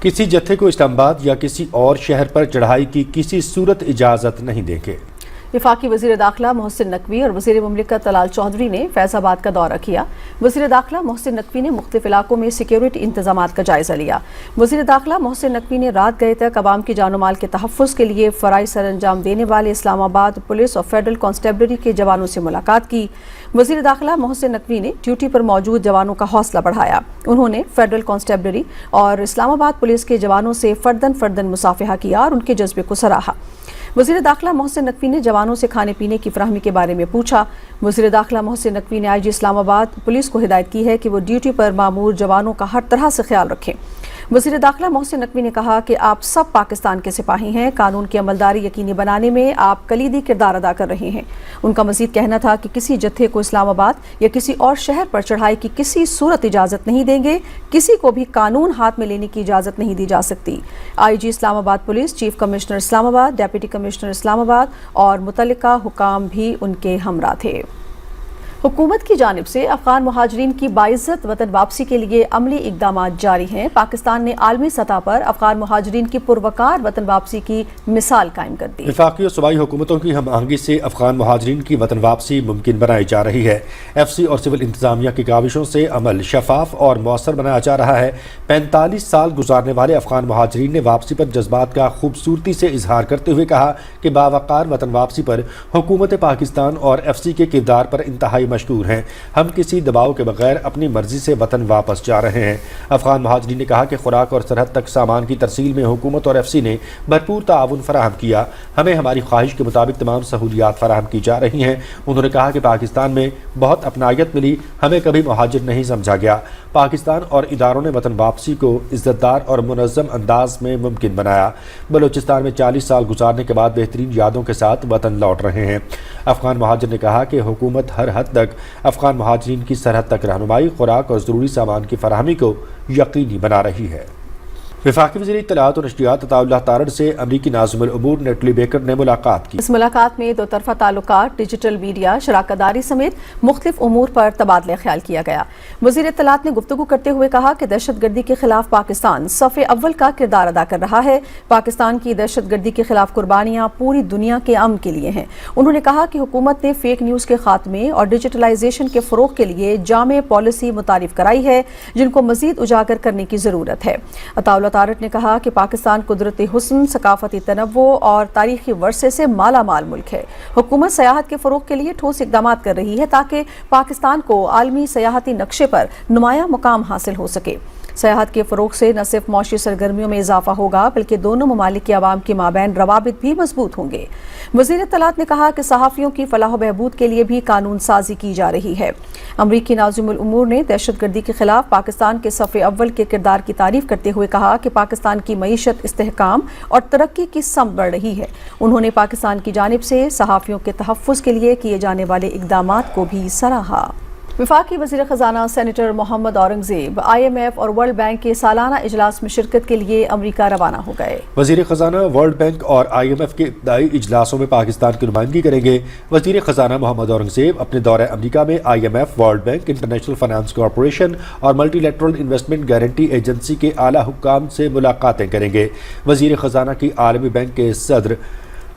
کسی جتھے کو اسلام آباد یا کسی اور شہر پر چڑھائی کی کسی صورت اجازت نہیں دیں گے۔ وفاقی وزیر داخلہ محسن نقوی اور وزیر مملکت طلال چودھری نے فیض آباد کا دورہ کیا۔ وزیر داخلہ محسن نقوی نے مختلف علاقوں میں سیکیورٹی انتظامات کا جائزہ لیا۔ وزیر داخلہ محسن نقوی نے رات گئے تک عوام کی جان و مال کے تحفظ کے لیے فرائض سر انجام دینے والے اسلام آباد پولیس اور فیڈرل کانسٹیبلری کے جوانوں سے ملاقات کی۔ وزیر داخلہ محسن نقوی نے ڈیوٹی پر موجود جوانوں کا حوصلہ بڑھایا۔ انہوں نے فیڈرل کانسٹیبلری اور اسلام آباد پولیس کے جوانوں سے فرداً مصافحہ کیا اور ان کے جذبے کو سراہا۔ وزیر داخلہ محسن نقوی نے جوانوں سے کھانے پینے کی فراہمی کے بارے میں پوچھا۔ وزیر داخلہ محسن نقوی نے IG اسلام آباد پولیس کو ہدایت کی ہے کہ وہ ڈیوٹی پر مامور جوانوں کا ہر طرح سے خیال رکھیں۔ وزیر داخلہ محسن نقوی نے کہا کہ آپ سب پاکستان کے سپاہی ہیں، قانون کی عملداری یقینی بنانے میں آپ کلیدی کردار ادا کر رہے ہیں۔ ان کا مزید کہنا تھا کہ کسی جتھے کو اسلام آباد یا کسی اور شہر پر چڑھائی کی کسی صورت اجازت نہیں دیں گے، کسی کو بھی قانون ہاتھ میں لینے کی اجازت نہیں دی جا سکتی۔ IG اسلام آباد پولیس، چیف کمشنر اسلام آباد، ڈپٹی کمشنر اسلام آباد اور متعلقہ حکام بھی ان کے ہمراہ تھے۔ حکومت کی جانب سے افغان مہاجرین کی باعزت وطن واپسی کے لیے عملی اقدامات جاری ہیں۔ پاکستان نے عالمی سطح پر افغان مہاجرین کی پروقار وطن واپسی کی مثال قائم کر دی۔ وفاقی اور صوبائی حکومتوں کی ہم آہنگی سے افغان مہاجرین کی وطن واپسی ممکن بنائی جا رہی ہے۔ FC اور سول انتظامیہ کی کاوشوں سے عمل شفاف اور مؤثر بنایا جا رہا ہے۔ 45 سال گزارنے والے افغان مہاجرین نے واپسی پر جذبات کا خوبصورتی سے اظہار کرتے ہوئے کہا کہ باوقار وطن واپسی پر حکومت پاکستان اور FC کے کردار پر انتہائی مشکور ہیں۔ ہم کسی دباؤ کے بغیر اپنی مرضی سے وطن واپس جا رہے ہیں۔ افغان مہاجرین نے کہا کہ خوراک اور سرحد تک سامان کی ترسیل میں حکومت اور FC نے بھرپور تعاون فراہم کیا۔ ہمیں ہماری خواہش کے مطابق تمام سہولیات فراہم کی جا رہی ہیں۔ انہوں نے کہا کہ پاکستان میں بہت اپنائیت ملی، ہمیں کبھی مہاجر نہیں سمجھا گیا۔ پاکستان اور اداروں نے وطن واپسی کو عزت دار اور منظم انداز میں ممکن بنایا۔ بلوچستان میں 40 سال گزارنے کے بعد بہترین یادوں کے ساتھ وطن لوٹ رہے ہیں۔ افغان مہاجر نے کہا کہ حکومت ہر حد تک افغان مہاجرین کی سرحد تک رہنمائی، خوراک اور ضروری سامان کی فراہمی کو یقینی بنا رہی ہے۔ وفاقی وزیر اطلاعات و نشریات عطا اللہ تارڑ سے امریکی ناظم الامور نیٹلی بیکر نے ملاقات کی۔ اس ملاقات میں دو طرفہ تعلقات، ڈیجیٹل میڈیا، شراکت داری سمیت مختلف امور پر تبادلہ خیال کیا گیا۔ وزیر اطلاعات نے گفتگو کرتے ہوئے کہا کہ دہشت گردی کے خلاف پاکستان صف اول کا کردار ادا کر رہا ہے۔ پاکستان کی دہشت گردی کے خلاف قربانیاں پوری دنیا کے امن کے لیے ہیں۔ انہوں نے کہا کہ حکومت نے فیک نیوز کے خاتمے اور ڈیجیٹلائزیشن کے فروغ کے لیے جامع پالیسی متعارف کرائی ہے، جن کو مزید اجاگر کرنے کی ضرورت ہے۔ عطا اللہ تارڑ نے کہا کہ پاکستان قدرتی حسن، ثقافتی تنوع اور تاریخی ورثے سے مالا مال ملک ہے۔ حکومت سیاحت کے فروغ کے لیے ٹھوس اقدامات کر رہی ہے تاکہ پاکستان کو عالمی سیاحتی نقشے پر نمایاں مقام حاصل ہو سکے۔ سیاحت کے فروغ سے نہ صرف معاشی سرگرمیوں میں اضافہ ہوگا بلکہ دونوں ممالک کے عوام کے مابین روابط بھی مضبوط ہوں گے۔ وزیر اطلاعات نے کہا کہ صحافیوں کی فلاح و بہبود کے لیے بھی قانون سازی کی جا رہی ہے۔ امریکی ناظم الامور نے دہشت گردی کے خلاف پاکستان کے صف اول کے کردار کی تعریف کرتے ہوئے کہا کہ پاکستان کی معیشت استحکام اور ترقی کی سمت بڑھ رہی ہے۔ انہوں نے پاکستان کی جانب سے صحافیوں کے تحفظ کے لیے کیے جانے والے اقدامات کو بھی سراہا۔ وفاقی وزیر خزانہ سینیٹر محمد اورنگزیب IMF اور ورلڈ بینک کے سالانہ اجلاس میں شرکت کے لیے امریکہ روانہ ہو گئے۔ وزیر خزانہ ورلڈ بینک اور IMF کے ابتدائی اجلاسوں میں پاکستان کی نمائندگی کریں گے۔ وزیر خزانہ محمد اورنگزیب اپنے دورہ امریکہ میں IMF، world bank, international finance corporation اور multilateral investment guarantee agency کے اعلیٰ حکام سے ملاقاتیں کریں گے۔ وزیر خزانہ کی عالمی بینک کے صدر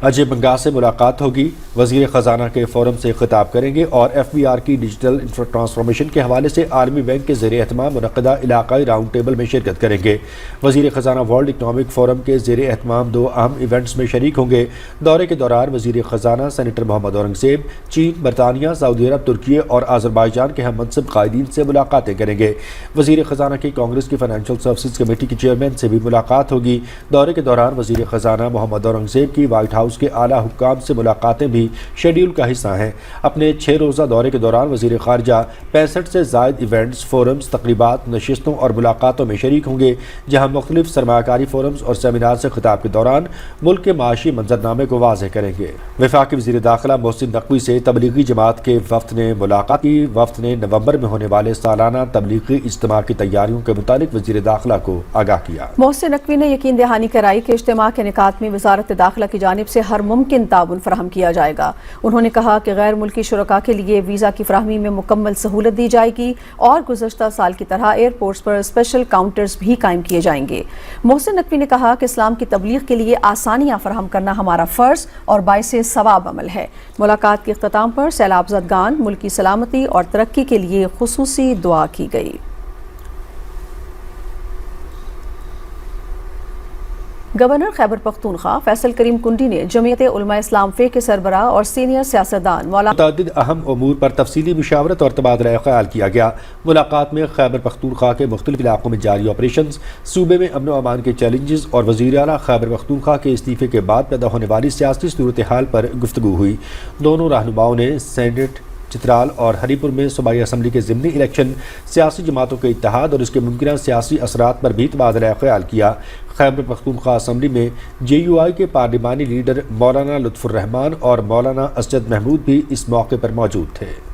اجے بنگا سے ملاقات ہوگی۔ وزیر خزانہ کے فورم سے خطاب کریں گے اور FBR کی ڈیجیٹل ٹرانسفارمیشن کے حوالے سے عالمی بینک کے زیر اہتمام منعقدہ علاقائی راؤنڈ ٹیبل میں شرکت کریں گے۔ وزیر خزانہ ورلڈ اکنامک فورم کے زیر اہتمام 2 اہم ایونٹس میں شریک ہوں گے۔ دورے کے دوران وزیر خزانہ سینیٹر محمد اورنگزیب چین، برطانیہ، سعودی عرب، ترکی اور آذربائیجان کے ہم منصب قائدین سے ملاقاتیں کریں گے۔ وزیر خزانہ کی کانگریس کی فائنینشیل سروسز کمیٹی کے چیئرمین سے بھی ملاقات ہوگی۔ دورے کے دوران وزیر خزانہ محمد اورنگزیب کی وائٹ ہاؤس کے اعلیٰ حکام سے ملاقاتیں بھی شیڈیول کا حصہ ہیں۔ اپنے 6 روزہ دورے کے دوران وزیر خارجہ 65 سے زائد ایونٹس، فورمز، تقریبات، نشستوں اور ملاقاتوں میں شریک ہوں گے، جہاں مختلف سرمایہ کاری فورمز اور سیمینار سے خطاب کے دوران ملک کے معاشی منظرنامے کو واضح کریں گے۔ وفاقی وزیر داخلہ محسن نقوی سے تبلیغی جماعت کے وفد نے ملاقات کی۔ وفد نے نومبر میں ہونے والے سالانہ تبلیغی اجتماع کی تیاریوں کے متعلق وزیر داخلہ کو آگاہ کیا۔ محسن نقوی نے یقین دہانی کرائی کہ اجتماع کے انعقاد میں وزارت داخلہ کی جانب سے سے ہر ممکن تعاون فراہم کیا جائے گا۔ انہوں نے کہا کہ غیر ملکی شرکاء کے لیے ویزا کی فراہمی میں مکمل سہولت دی جائے گی اور گزشتہ سال کی طرح ایئرپورٹس پر اسپیشل کاؤنٹرز بھی قائم کیے جائیں گے۔ محسن نقوی نے کہا کہ اسلام کی تبلیغ کے لیے آسانیاں فراہم کرنا ہمارا فرض اور باعث ثواب عمل ہے۔ ملاقات کے اختتام پر سیلاب زدگان ملکی سلامتی اور ترقی کے لیے خصوصی دعا کی گئی۔ گورنر خیبر پختونخوا فیصل کریم کنڈی نے جمعیت علماء اسلام فے کے سربراہ اور سینئر سیاستدان مولانا متعدد اہم امور پر تفصیلی مشاورت اور تبادلہ خیال کیا گیا۔ ملاقات میں خیبر پختونخوا کے مختلف علاقوں میں جاری آپریشنز، صوبے میں امن و امان کے چیلنجز اور وزیر اعلیٰ خیبر پختونخوا کے استعفے کے بعد پیدا ہونے والی سیاسی صورتحال پر گفتگو ہوئی۔ دونوں رہنماؤں نے سینٹ چترال اور ہری پور میں صوبائی اسمبلی کے ضمنی الیکشن، سیاسی جماعتوں کے اتحاد اور اس کے ممکنہ سیاسی اثرات پر بھی تبادلہ خیال کیا۔ خیبر پختونخوا اسمبلی میں JUI کے پارلیمانی لیڈر مولانا لطف الرحمان اور مولانا اسجد محمود بھی اس موقع پر موجود تھے۔